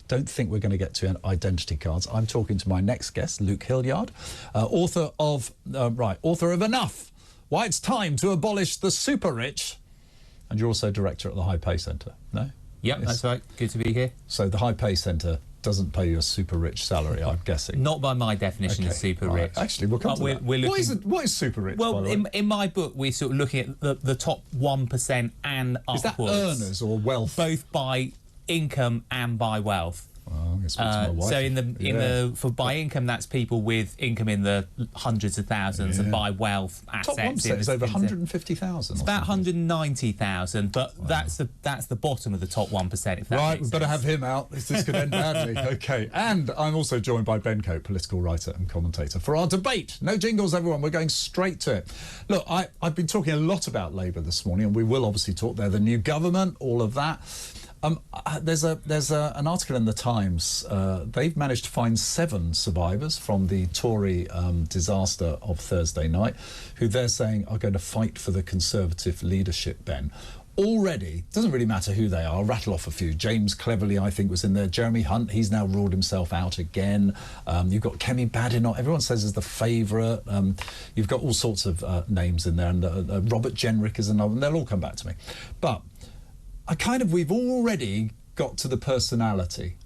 don't think we're going to get to identity cards. I'm talking to my next guest, Luke Hilliard, author of Enough, Why It's Time to Abolish the Super Rich. And you're also director at the High Pay Centre, no? Yep, that's right. Good to be here. So the High Pay Centre doesn't pay you a super rich salary, I'm guessing. Not by my definition of super rich. Actually, we'll come to that. What is super rich, well, by the way? in my book, we're sort of looking at the top 1% and upwards. Is that earners or wealth? Both by income and by wealth. Well, I'm gonna speak to my wife. So by income, that's people with income in the hundreds of thousands, and by wealth, assets. Top 1% is over 150,000. It's about 190,000, but that's the bottom of the top 1%. If that right, makes we better sense. have him out. This could end badly. Okay, and I'm also joined by Ben Cope, political writer and commentator, for our debate. No jingles, everyone. We're going straight to it. Look, I've been talking a lot about Labour this morning, and we will obviously talk there. The new government, all of that. There's an article in the Times. They've managed to find 7 survivors from the Tory disaster of Thursday night, who they're saying are going to fight for the Conservative leadership, Ben. Already, doesn't really matter who they are, I'll rattle off a few. James Cleverly, I think, was in there. Jeremy Hunt, he's now ruled himself out again. You've got Kemi Badenoch, everyone says is the favourite. You've got all sorts of names in there, and Robert Jenrick is another, and they'll all come back to me. But we've already got to the personality.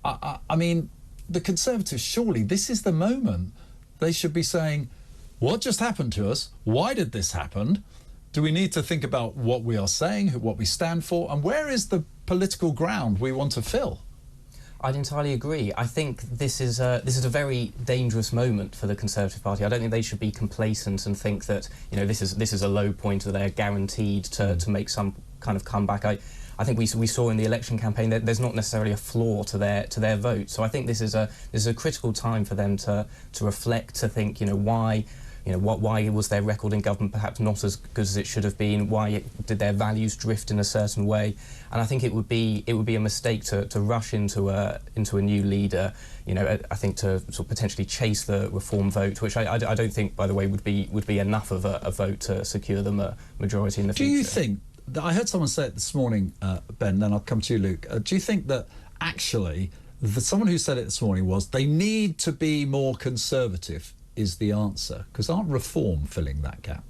I mean, the Conservatives, surely this is the moment they should be saying, what just happened to us? Why did this happen? Do we need to think about what we are saying, what we stand for, and where is the political ground we want to fill? I'd entirely agree. I think this is a very dangerous moment for the Conservative Party. I don't think they should be complacent and think that, you know, this is a low point, that they're guaranteed to make some kind of comeback. I think we saw in the election campaign that there's not necessarily a flaw to their vote. So I think this is a critical time for them to reflect, to think, why was their record in government perhaps not as good as it should have been? Why did their values drift in a certain way? And I think it would be a mistake to rush into a new leader. I think to sort of potentially chase the reform vote, which I don't think, by the way, would be enough of a vote to secure them a majority in the future. Do you think? I heard someone say it this morning, Ben. Then I'll come to you, Luke. Do you think that actually someone who said it this morning was they need to be more conservative? Is the answer, because aren't reform filling that gap?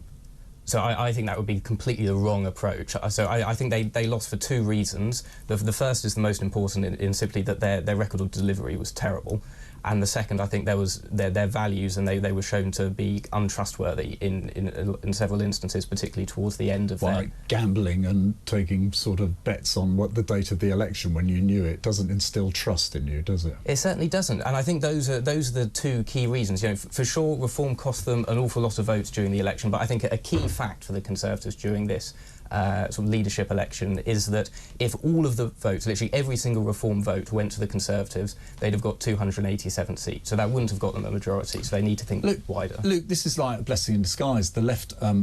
So I think that would be completely the wrong approach. So I think they lost for 2 reasons. The first is the most important in simply that their record of delivery was terrible. And the second, I think, there was their values, and they were shown to be untrustworthy in several instances, particularly towards the end of their... Gambling and taking sort of bets on what the date of the election when you knew it doesn't instill trust in you, does it? It certainly doesn't, and I think those are the 2 key reasons. For sure, reform cost them an awful lot of votes during the election, but I think a key fact for the Conservatives during this sort of leadership election is that if all of the votes, literally every single reform vote, went to the Conservatives, they'd have got 287 seats. So that wouldn't have got them a majority. So they need to think wider. Luke, this is like a blessing in disguise. The left, are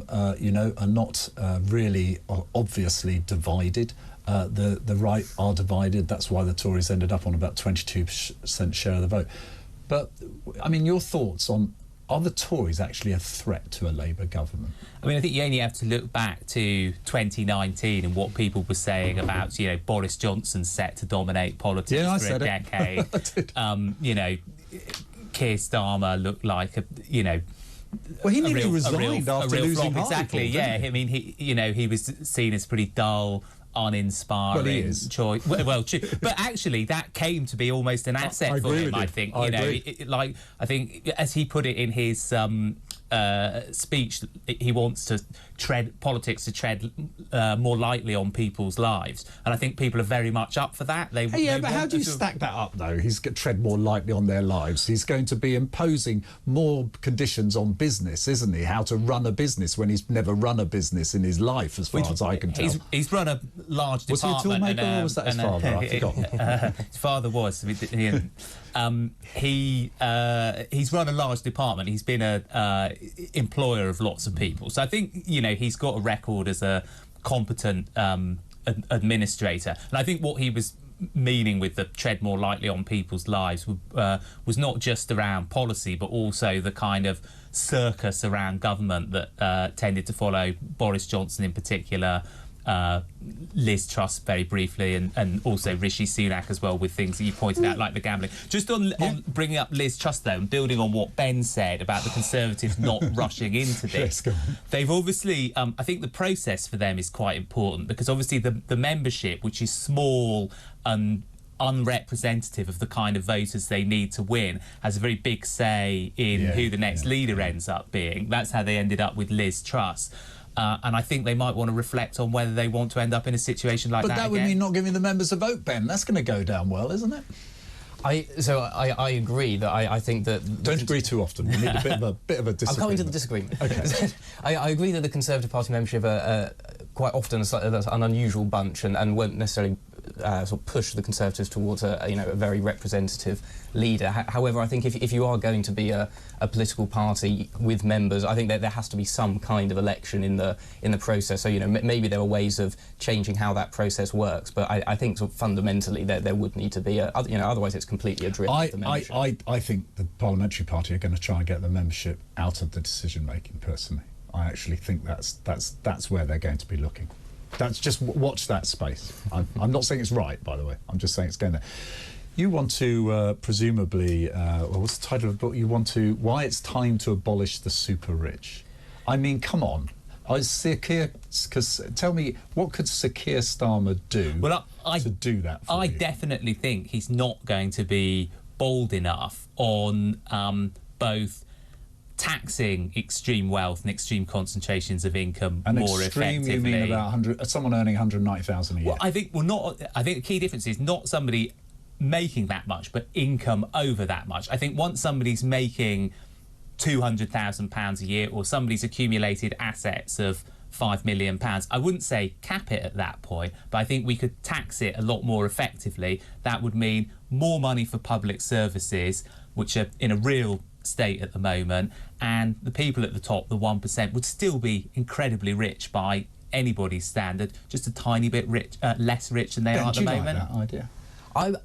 not really obviously divided. The right are divided. That's why the Tories ended up on about 22% share of the vote. But, I mean, your thoughts on, are the Tories actually a threat to a Labour government? I mean, I think you only have to look back to 2019 and what people were saying about, Boris Johnson set to dominate politics for a decade. Keir Starmer looked like well, he nearly resigned after losing Hartlepool. Exactly, yeah. I mean, he was seen as pretty dull, uninspiring. Well, he is. Choice. Well, but actually, that came to be all an asset for him. I think. I think, as he put it in his speech, he wants to tread more lightly on people's lives, and I think people are very much up for that. But how do you stack that up, though? He's going to tread more lightly on their lives. He's going to be imposing more conditions on business, isn't he? How to run a business when he's never run a business in his life, as far as I can tell. He's run a large department. Was he a toolmaker, or was that his father? I've forgotten. His father was. He's run a large department. He's been a employer of lots of people. So I think, he's got a record as a competent administrator. And I think what he was meaning with the tread more lightly on people's lives was not just around policy, but also the kind of circus around government that tended to follow Boris Johnson in particular Liz Truss very briefly, and also Rishi Sunak as well, with things that you pointed out, like the gambling. Just on bringing up Liz Truss, though, and building on what Ben said about the Conservatives not rushing into this, they've obviously, I think the process for them is quite important, because obviously the membership, which is small and unrepresentative of the kind of voters they need to win, has a very big say in who the next leader ends up being. That's how they ended up with Liz Truss. And I think they might want to reflect on whether they want to end up in a situation like that. But that would mean not giving the members a vote, Ben. That's going to go down well, isn't it? I agree that I think that... Don't agree too often. We need a bit of a disagreement. I'm coming to the disagreement. Okay. I agree that the Conservative Party membership are quite often an unusual bunch, and won't necessarily sort of push the Conservatives towards a very representative leader. However, I think if you are going to be a political party with members, I think that there has to be some kind of election in the process. So maybe there are ways of changing how that process works, but I think sort of fundamentally there would need to be otherwise it's completely adrift. I think the parliamentary party are going to try and get the membership out of the decision making. Personally, I actually think that's where they're going to be looking. That's just watch that space. I'm not saying it's right, by the way. I'm just saying it's going there. You want to presumably, what's the title of the book? You want to why it's time to abolish the super rich. I mean, come on. Tell me, what could Sir Keir Starmer do to do that for you? I definitely think he's not going to be bold enough on both taxing extreme wealth and extreme concentrations of income more effectively. You mean about someone earning 190,000 a year? Well, I think the key difference is not somebody making that much, but income over that much. I think once somebody's making £200,000 a year, or somebody's accumulated assets of £5 million, I wouldn't say cap it at that point, but I think we could tax it a lot more effectively. That would mean more money for public services, which are in a real state at the moment, and the people at the top, the 1%, would still be incredibly rich by anybody's standard, just a tiny bit less rich than they are at the moment. Like that idea?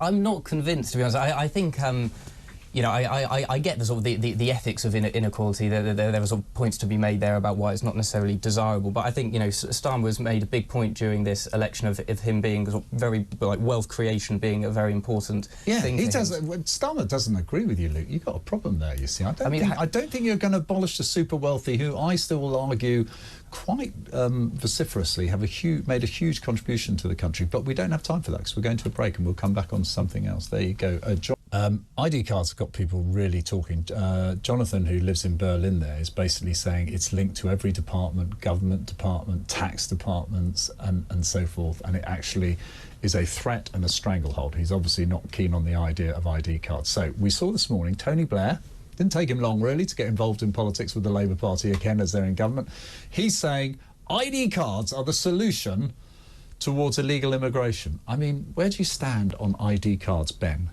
I'm not convinced, to be honest. I think I get the sort of the ethics of inequality. There are sort of points to be made there about why it's not necessarily desirable. But I think Starmer has made a big point during this election of him being sort of very wealth creation being a very important thing. He does. Starmer doesn't agree with you, Luke. You've got a problem there. You see, I don't think you're going to abolish the super wealthy, who I still will argue quite vociferously have made a huge contribution to the country. But we don't have time for that because we're going to a break, and we'll come back on something else. There you go, John. ID cards have got people really talking. Jonathan, who lives in Berlin there, is basically saying it's linked to every department, government department, tax departments, and so forth, and it actually is a threat and a stranglehold. He's obviously not keen on the idea of ID cards. So we saw this morning Tony Blair, didn't take him long really to get involved in politics with the Labour Party again as they're in government. He's saying ID cards are the solution towards illegal immigration. I mean, where do you stand on ID cards, Ben?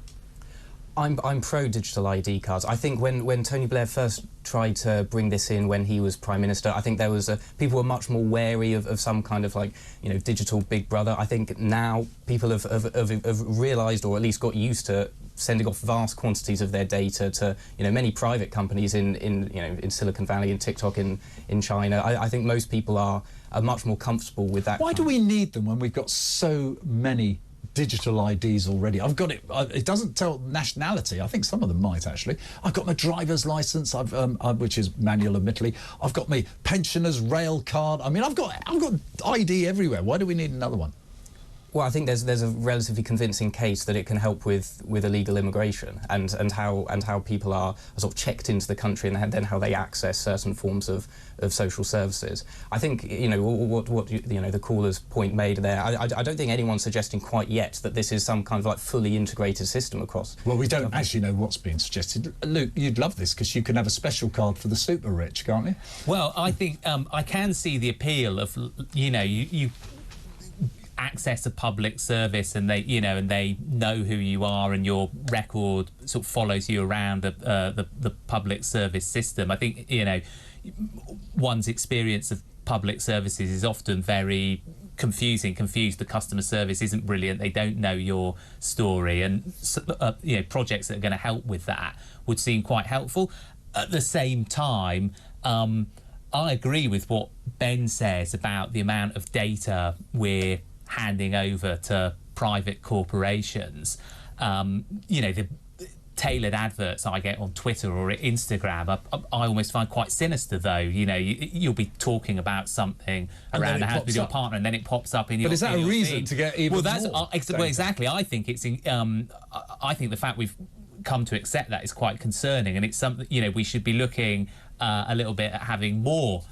I'm pro-digital ID cards. I think when Tony Blair first tried to bring this in when he was Prime Minister, I think there was people were much more wary of some kind of digital Big Brother. I think now people have realised, or at least got used to, sending off vast quantities of their data to many private companies in Silicon Valley and TikTok in China. I think most people are much more comfortable with that. Why do we need them when we've got so many digital IDs already? I've got it. It doesn't tell nationality. I think some of them might actually. I've got my driver's license, which is manual, admittedly. I've got my pensioner's rail card. I mean, I've got ID everywhere. Why do we need another one? Well, I think there's a relatively convincing case that it can help with illegal immigration and how people are sort of checked into the country and then how they access certain forms of social services. I think what the caller's point made there. I don't think anyone's suggesting quite yet that this is some kind of fully integrated system across. Well, we don't actually know what's being suggested. Luke, you'd love this because you can have a special card for the super rich, can't you? Well, I think I can see the appeal of you access a public service, and they know who you are, and your record sort of follows you around the public service system. I think one's experience of public services is often very confused. The customer service isn't brilliant. They don't know your story, and projects that are going to help with that would seem quite helpful. At the same time, I agree with what Ben says about the amount of data we're handing over to private corporations. The tailored adverts I get on Twitter or Instagram, I almost find quite sinister, though. You'll be talking about something around the house with your partner, and then it pops up in your. But is that a reason to get even more? Well, exactly. I think it's. I think the fact we've come to accept that is quite concerning, and it's something we should be looking a little bit at having more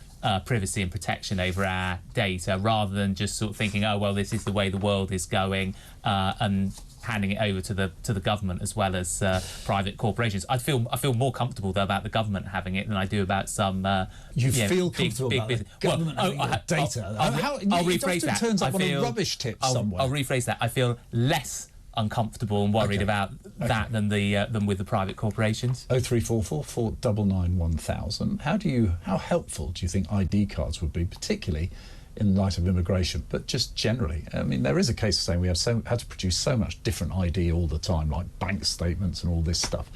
privacy and protection over our data, rather than just sort of thinking, oh well, this is the way the world is going, and handing it over to the government as well as private corporations. I feel more comfortable though about the government having it than I do about some. You feel comfortable about the government having your data? I'll rephrase that. It turns up on a rubbish tip somewhere. I'll rephrase that. I feel less uncomfortable and worried about that than with the private corporations. 0344 499 1000. How helpful do you think ID cards would be, particularly in light of immigration, but just generally? I mean, there is a case of saying we had to produce so much different ID all the time, like bank statements and all this stuff.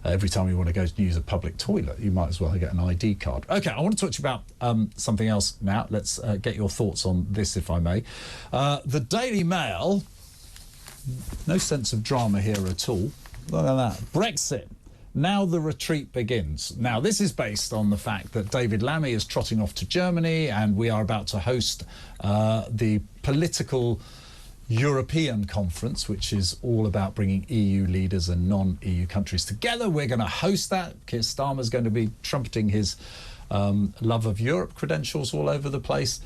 Every time you want to go to use a public toilet, you might as well get an ID card. OK, I want to talk to you about something else now. Let's get your thoughts on this, if I may. The Daily Mail, no sense of drama here at all. Look at that. Brexit. Now the retreat begins. Now, this is based on the fact that David Lammy is trotting off to Germany, and we are about to host the political European conference, which is all about bringing EU leaders and non-EU countries together. We're going to host that. Keir Starmer's going to be trumpeting his love of Europe credentials all over the place.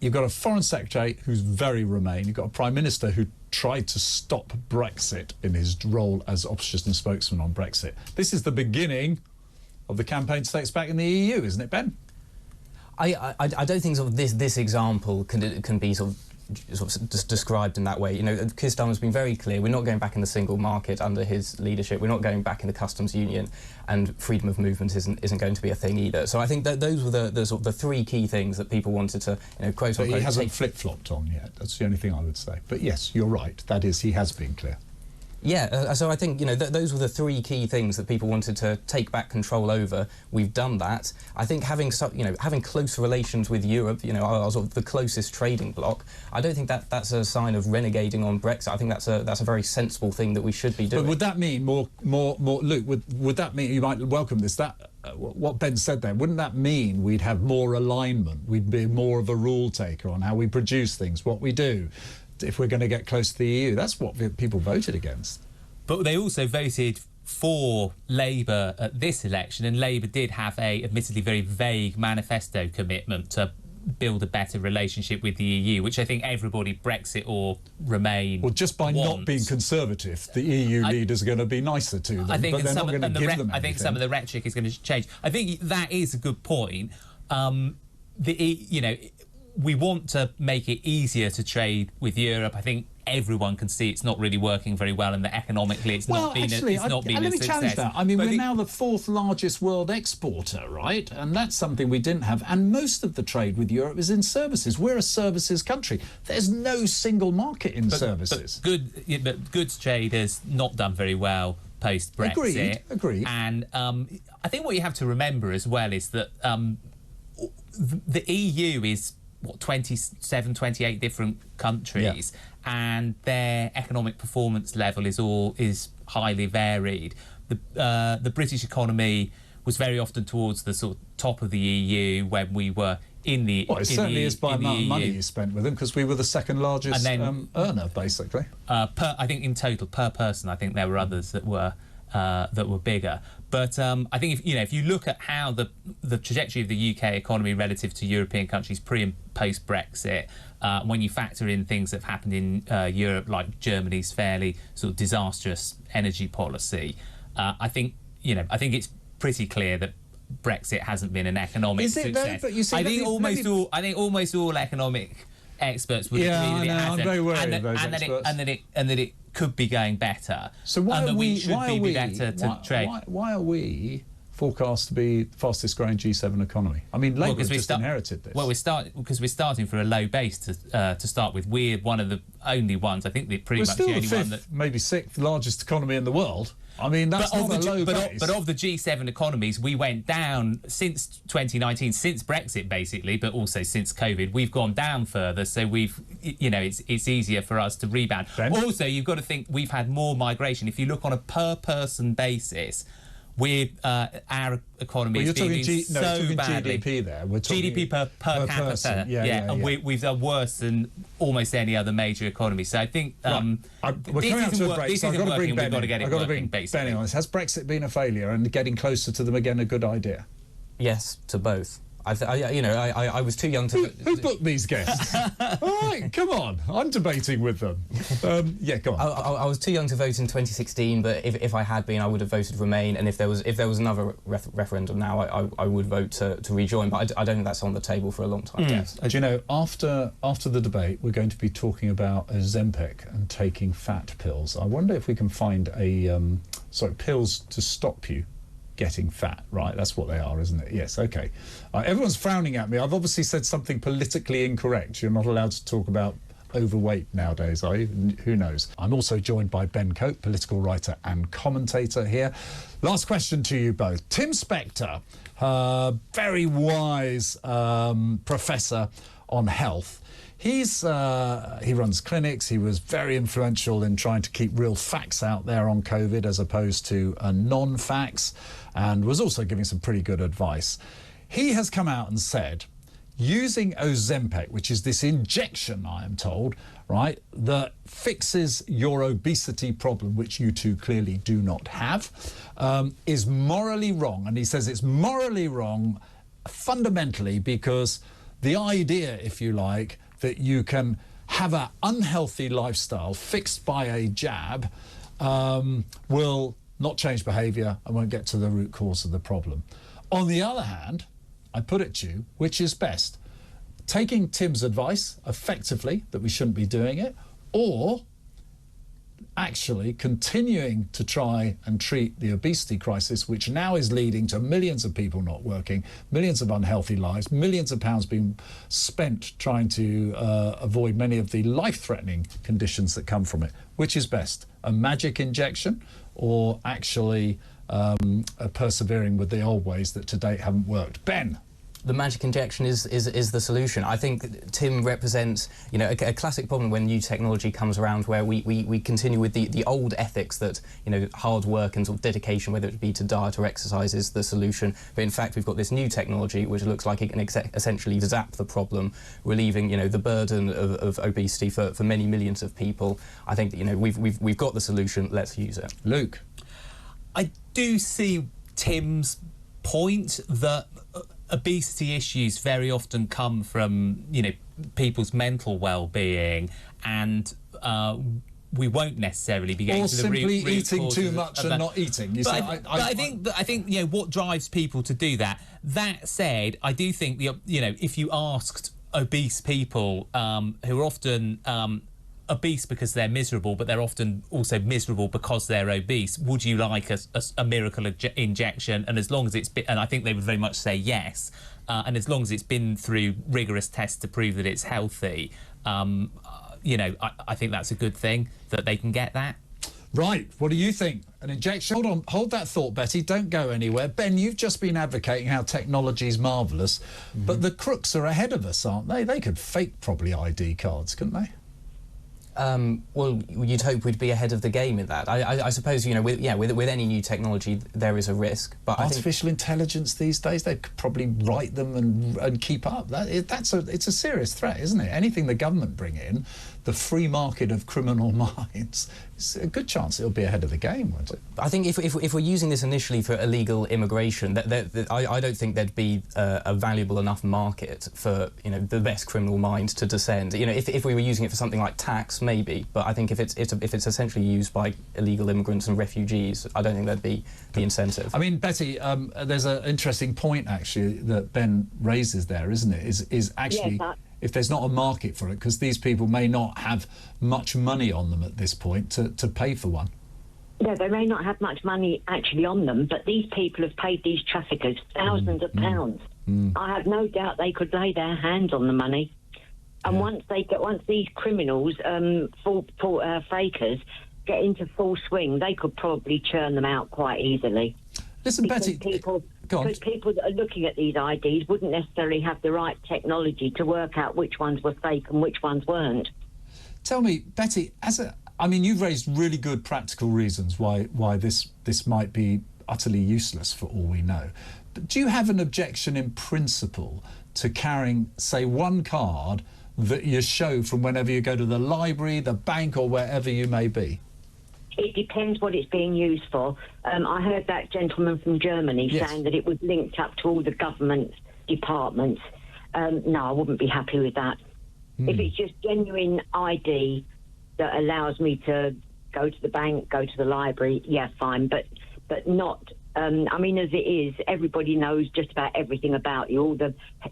You've got a foreign secretary who's very Remain. You've got a prime minister who tried to stop Brexit in his role as opposition spokesman on Brexit. This is the beginning of the campaign to take us back in the EU, isn't it, Ben? I don't think sort of this example can be sort of described in that way. Keir Starmer's been very clear. We're not going back in the single market under his leadership. We're not going back in the customs union, and freedom of movement isn't going to be a thing either. So I think that those were the sort of the three key things that people wanted to quote unquote. But he hasn't flip-flopped on yet. That's the only thing I would say. But yes, you're right. That is, he has been clear. Yeah, so I think those were the three key things that people wanted to take back control over. We've done that. I think having close relations with Europe, our sort of the closest trading bloc, I don't think that's a sign of renegading on Brexit. I think that's a very sensible thing that we should be doing. But would that mean more Luke? Would that mean, you might welcome this? What Ben said there, wouldn't that mean we'd have more alignment? We'd be more of a rule taker on how we produce things, what we do, if we're going to get close to the EU. That's what people voted against. But they also voted for Labour at this election, and Labour did have a admittedly very vague manifesto commitment to build a better relationship with the EU, which I think everybody, Brexit or Remain, well, just by wants. not being conservative, the EU leaders are going to be nicer to them, but they're not going to give them anything. I think some of the rhetoric is going to change. I think that is a good point. We want to make it easier to trade with Europe. I think everyone can see it's not really working very well, and that economically it's not been a success. Let me challenge that. I mean, we're now the fourth largest world exporter, right? And that's something we didn't have. And most of the trade with Europe is in services. We're a services country. There's no single market in services. But goods trade has not done very well post-Brexit. Agreed. And I think what you have to remember as well is that the EU is 27, 28 different countries, and their economic performance level is highly varied. The British economy was very often towards the sort of top of the EU when we were in the. Well, it certainly is by the amount of money you spent with them, because we were the second largest earner, basically. I think in total per person, I think there were others that were bigger. But I think if you look at how the trajectory of the UK economy relative to European countries pre and post Brexit, when you factor in things that have happened in Europe, like Germany's fairly sort of disastrous energy policy, I think it's pretty clear that Brexit hasn't been an economic success. Though? But you see, I think almost all economic experts would agree that it hasn't. I'm very worried of those experts. And that it could be going better. So why and are that we? should Why be are we better to trade? Why are we forecast to be the fastest growing G7 economy. I mean, Labour just inherited this. Well, because we're starting from a low base to start with. We're one of the only ones. I think we're pretty much the only one that, maybe sixth largest economy in the world. I mean, that's not a low base. But of the G7 economies, we went down since 2019, since Brexit, basically, but also since COVID. We've gone down further, so it's easier for us to rebound. Also, you've got to think we've had more migration. If you look on a per-person basis, our economy is doing so badly. GDP there. We're talking GDP per capita. Person. And we've done worse than almost any other major economy. So I think we're coming up to a break. So I've got to bring Ben in. I've got to bring Ben in on this. Has Brexit been a failure and getting closer to them again a good idea? Yes, to both. I was too young to... Who booked these guests? All right, come on. I'm debating with them. Go on. I was too young to vote in 2016, but if I had been, I would have voted Remain. And if there was another referendum now, I would vote to rejoin. But I don't think that's on the table for a long time. Yes. Do you know, after the debate, we're going to be talking about Ozempic and taking fat pills. I wonder if we can find pills to stop you getting fat, right? That's what they are, isn't it? Yes, okay. Everyone's frowning at me. I've obviously said something politically incorrect. You're not allowed to talk about overweight nowadays, are you? Who knows? I'm also joined by Ben Cope, political writer and commentator here. Last question to you both. Tim Spector, very wise professor on health. He runs clinics. He was very influential in trying to keep real facts out there on COVID as opposed to non-facts, and was also giving some pretty good advice. He has come out and said, using Ozempic, which is this injection, I am told, right, that fixes your obesity problem, which you two clearly do not have, is morally wrong. And he says it's morally wrong fundamentally because the idea, if you like, that you can have an unhealthy lifestyle fixed by a jab will not change behaviour and won't get to the root cause of the problem. On the other hand, I put it to you, which is best? Taking Tim's advice effectively, that we shouldn't be doing it, or actually continuing to try and treat the obesity crisis, which now is leading to millions of people not working, millions of unhealthy lives, millions of pounds being spent trying to avoid many of the life-threatening conditions that come from it. Which is best, a magic injection or actually persevering with the old ways that to date haven't worked? Ben? The magic injection is the solution. I think Tim represents, a classic problem when new technology comes around, where we continue with the old ethics that, hard work and sort of dedication, whether it be to diet or exercise, is the solution. But in fact, we've got this new technology which looks like it can essentially zap the problem, relieving, the burden of obesity for many millions of people. I think that, we've got the solution. Let's use it. Luke? I do see Tim's point that obesity issues very often come from, people's mental well-being, and we won't necessarily be getting to the root cause. Or simply eating too much and not eating. I think what drives people to do that. That said, I do think if you asked obese people who are often obese because they're miserable, but they're often also miserable because they're obese, would you like a miracle injection? And as long as it's been, and I think they would very much say yes, and as long as it's been through rigorous tests to prove that it's healthy, I think that's a good thing that they can get that. Right, what do you think? An injection? Hold on, hold that thought, Betty, don't go anywhere. Ben, you've just been advocating how technology's marvellous, but the crooks are ahead of us, aren't they? They could fake probably ID cards, couldn't they? Well, you'd hope we'd be ahead of the game in that. I suppose, with any new technology, there is a risk. But artificial intelligence these days, they could probably write them and keep up. It's a serious threat, isn't it? Anything the government bring in, the free market of criminal minds, it's a good chance it'll be ahead of the game, won't it? I think if we're using this initially for illegal immigration, I don't think there'd be a valuable enough market for the best criminal minds to descend. If we were using it for something like tax, maybe. But I think if it's essentially used by illegal immigrants and refugees, I don't think there'd be the incentive. I mean, Betty, there's an interesting point actually that Ben raises there, isn't it? Is actually. Yeah, if there's not a market for it, because these people may not have much money on them at this point to pay for one. Yeah, they may not have much money actually on them, but these people have paid these traffickers thousands of pounds. I have no doubt they could lay their hands on the money. And once these criminals, fakers, get into full swing, they could probably churn them out quite easily. Listen, because Betty, people that are looking at these IDs wouldn't necessarily have the right technology to work out which ones were fake and which ones weren't. Tell me, Betty, you've raised really good practical reasons why this might be utterly useless for all we know. But do you have an objection in principle to carrying, say, one card that you show from whenever you go to the library, the bank, or wherever you may be? It depends what it's being used for. I heard that gentleman from Germany saying that it was linked up to all the government departments. No, I wouldn't be happy with that. If it's just genuine ID that allows me to go to the bank, go to the library, yeah, fine. But not... as it is, everybody knows just about everything about you. All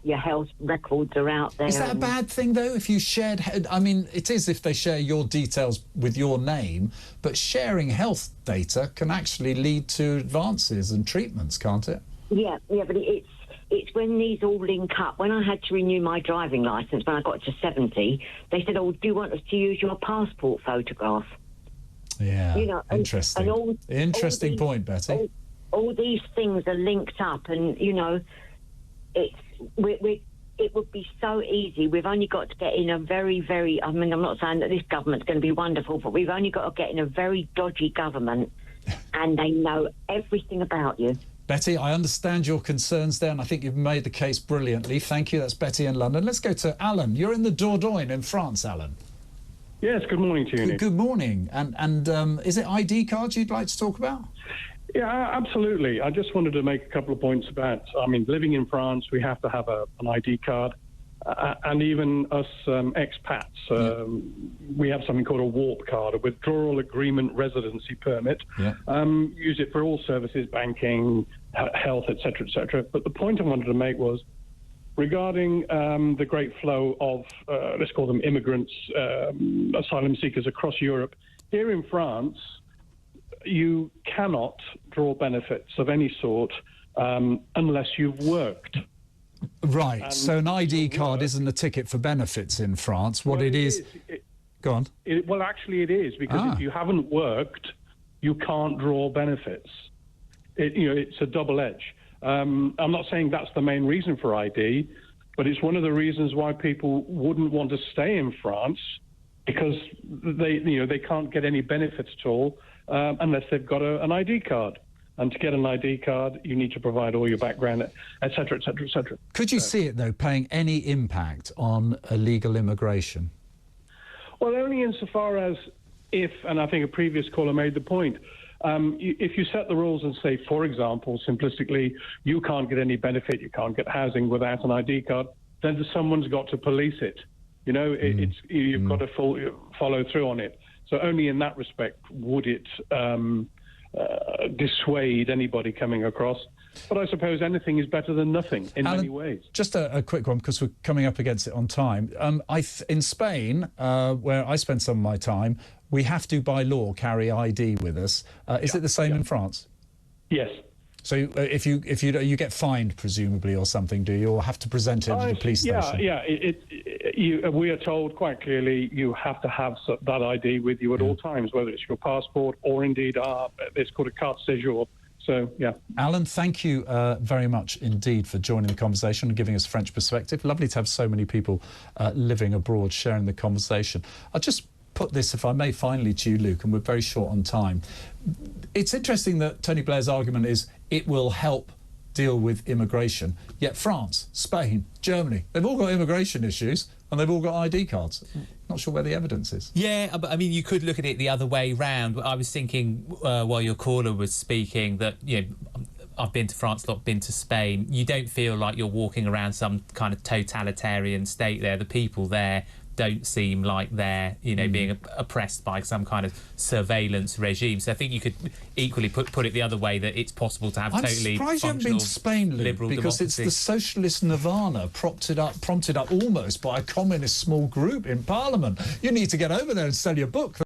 your health records are out there. Is that a bad thing, though, if you shared... it is if they share your details with your name, but sharing health data can actually lead to advances and treatments, can't it? Yeah, but it's when these all link up. When I had to renew my driving licence when I got to 70, they said, oh, do you want us to use your passport photograph? Yeah, interesting. And interesting point, Betty. All these things are linked up, and it would be so easy. We've only got to get in a very, very... I'm not saying that this government's going to be wonderful, but we've only got to get in a very dodgy government, and they know everything about you. Betty, I understand your concerns there, and I think you've made the case brilliantly. Thank you. That's Betty in London. Let's go to Alan. You're in the Dordogne in France, Alan. Yes, good morning to you, Nick. Good morning. And is it ID cards you'd like to talk about? Yeah, absolutely. I just wanted to make a couple of points about, living in France, we have to have an ID card. And even us expats, we have something called a WARP card, a Withdrawal Agreement Residency Permit. Yeah. Use it for all services, banking, health, etc., etc. But the point I wanted to make was regarding the great flow of, let's call them immigrants, asylum seekers across Europe. Here in France, you cannot draw benefits of any sort unless you've worked. Right, so an ID card isn't a ticket for benefits in France. What it is... Go on. Well, actually it is, because if you haven't worked, you can't draw benefits. It's a double edge. I'm not saying that's the main reason for ID, but it's one of the reasons why people wouldn't want to stay in France, because they can't get any benefits at all unless they've got an ID card. And to get an ID card, you need to provide all your background, et cetera, et cetera, et cetera. Could you see it, though, playing any impact on illegal immigration? Well, only insofar as if, and I think a previous caller made the point, if you set the rules and say, for example, simplistically, you can't get any benefit, you can't get housing without an ID card, then someone's got to police it. You've got to follow through on it. So only in that respect would it... dissuade anybody coming across. But I suppose anything is better than nothing in Alan, many ways. Just a quick one, because we're coming up against it on time. In Spain, where I spend some of my time, we have to, by law, carry ID with us. Is it the same in France? Yes. So if you get fined, presumably, or something, do you, or have to present it at the police station? Yeah. We are told quite clearly you have to have that ID with you at all times, whether it's your passport or indeed it's called a carte séjour. So, yeah. Alan, thank you very much indeed for joining the conversation and giving us a French perspective. Lovely to have so many people living abroad sharing the conversation. I'll just put this, if I may, finally to you, Luke, and we're very short on time. It's interesting that Tony Blair's argument is it will help deal with immigration, yet France, Spain, Germany, they've all got immigration issues and they've all got ID cards. Not sure where the evidence is. Yeah, but you could look at it the other way round. I was thinking while your caller was speaking that, I've been to France, not been to Spain. You don't feel like you're walking around some kind of totalitarian state there. The people there don't seem like they're, being oppressed by some kind of surveillance regime. So I think you could equally put it the other way, that it's possible to have totally functional, you haven't been to Spain, Luke, because democracy. It's the socialist nirvana prompted up almost by a communist small group in Parliament. You need to get over there and sell your book.